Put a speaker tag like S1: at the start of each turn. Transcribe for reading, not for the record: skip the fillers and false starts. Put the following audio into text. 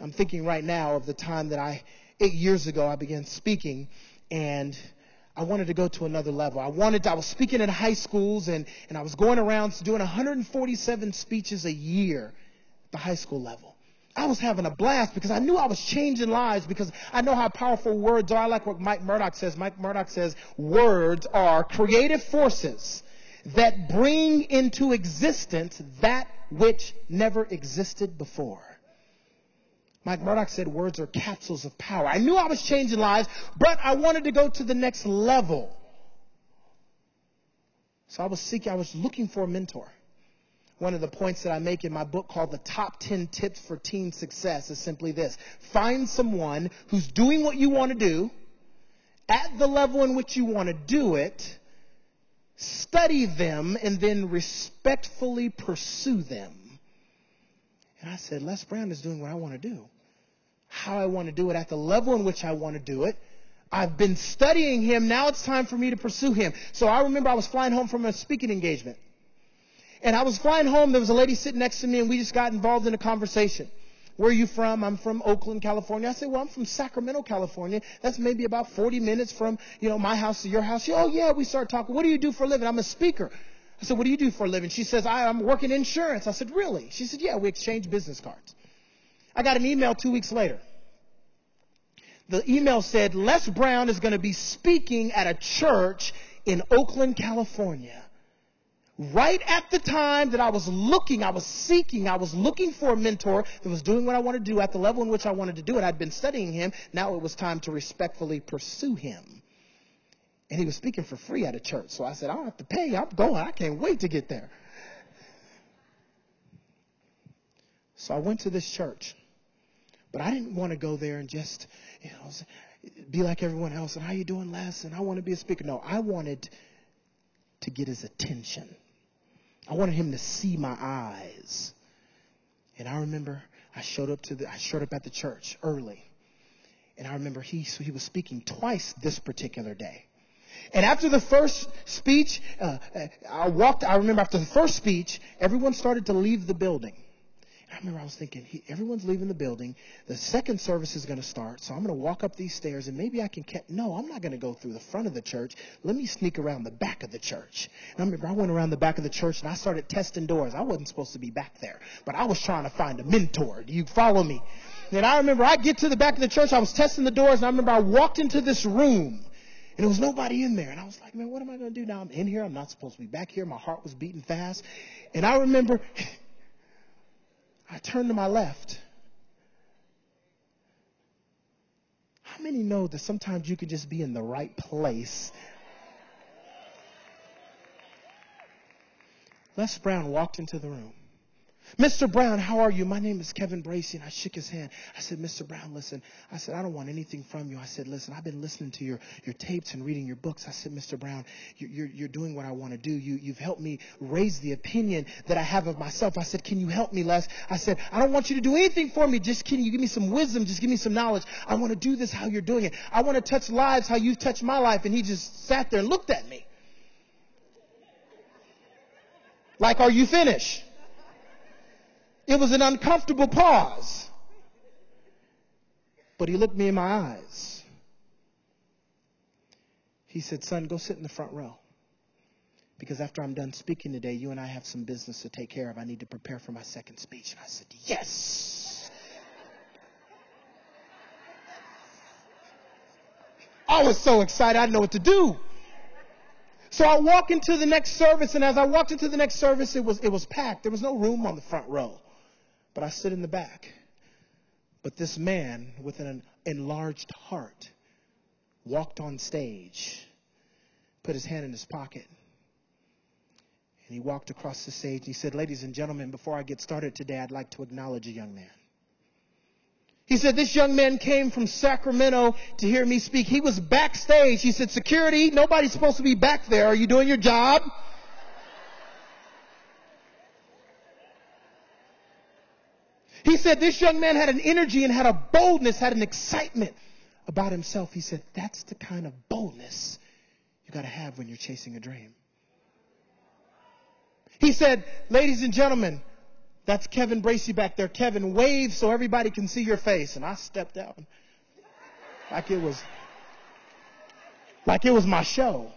S1: I'm thinking right now of the time that 8 years ago, I began speaking, and I wanted to go to another level. I was speaking in high schools, and I was going around doing 147 speeches a year at the high school level. I was having a blast because I knew I was changing lives, because I know how powerful words are. I like what Mike Murdock says. Mike Murdock says words are creative forces that bring into existence that which never existed before. Mike Murdock said words are capsules of power. I knew I was changing lives, but I wanted to go to the next level. So I was looking for a mentor. One of the points that I make in my book called The Top 10 Tips for Teen Success is simply this. Find someone who's doing what you want to do at the level in which you want to do it. Study them and then respectfully pursue them. And I said, Les Brown is doing what I want to do. How I want to do it at the level in which I want to do it. I've been studying him. Now it's time for me to pursue him. So I remember I was flying home from a speaking engagement. And I was flying home. There was a lady sitting next to me, and we just got involved in a conversation. Where are you from? I'm from Oakland, California. I said, well, I'm from Sacramento, California. That's maybe about 40 minutes from, my house to your house. She, oh, yeah, we started talking. What do you do for a living? I'm a speaker. I said, what do you do for a living? She says, I'm working insurance. I said, really? She said, yeah, we exchange business cards. I got an email 2 weeks later. The email said, Les Brown is going to be speaking at a church in Oakland, California. Right at the time that I was looking for a mentor that was doing what I wanted to do at the level in which I wanted to do it. I'd been studying him. Now it was time to respectfully pursue him. And he was speaking for free at a church. So I said, I don't have to pay. I'm going. I can't wait to get there. So I went to this church. But I didn't want to go there and just, be like everyone else. And how you doing, Les? And I want to be a speaker. No, I wanted to get his attention. I wanted him to see my eyes. And I remember I showed up at the church early. And I remember he was speaking twice this particular day. And after the first speech, I remember after the first speech, everyone started to leave the building. I remember I was thinking, everyone's leaving the building. The second service is going to start. So I'm going to walk up these stairs and maybe I can no, I'm not going to go through the front of the church. Let me sneak around the back of the church. And I remember I went around the back of the church and I started testing doors. I wasn't supposed to be back there, but I was trying to find a mentor. Do you follow me? And I remember I get to the back of the church. I was testing the doors and I remember I walked into this room and there was nobody in there. And I was like, man, what am I going to do now? I'm in here. I'm not supposed to be back here. My heart was beating fast. And I remember I turned to my left. How many know that sometimes you can just be in the right place? Les Brown walked into the room. Mr. Brown, how are you? My name is Kevin Bracy. And I shook his hand. I said, Mr. Brown, listen. I said, I don't want anything from you. I said, listen, I've been listening to your tapes and reading your books. I said, Mr. Brown, you're doing what I want to do. You've helped me raise the opinion that I have of myself. I said, can you help me, Les? I said, I don't want you to do anything for me. Just can you give me some wisdom? Just give me some knowledge. I want to do this how you're doing it. I want to touch lives how you've touched my life. And he just sat there and looked at me. Like, are you finished? It was an uncomfortable pause. But he looked me in my eyes. He said, son, go sit in the front row. Because after I'm done speaking today, you and I have some business to take care of. I need to prepare for my second speech. And I said, yes. I was so excited. I didn't know what to do. So I walk into the next service. And as I walked into the next service, it was packed. There was no room on the front row. But I stood in the back. But this man with an enlarged heart walked on stage, put his hand in his pocket, and he walked across the stage. He said, ladies and gentlemen, before I get started today, I'd like to acknowledge a young man. He said, this young man came from Sacramento to hear me speak. He was backstage. He said, security, nobody's supposed to be back there. Are you doing your job? He said this young man had an energy and had a boldness, had an excitement about himself. He said, that's the kind of boldness you got to have when you're chasing a dream. He said, ladies and gentlemen, That's Kevin Bracy back there. Kevin, wave so everybody can see your face. And I stepped out like it was my show.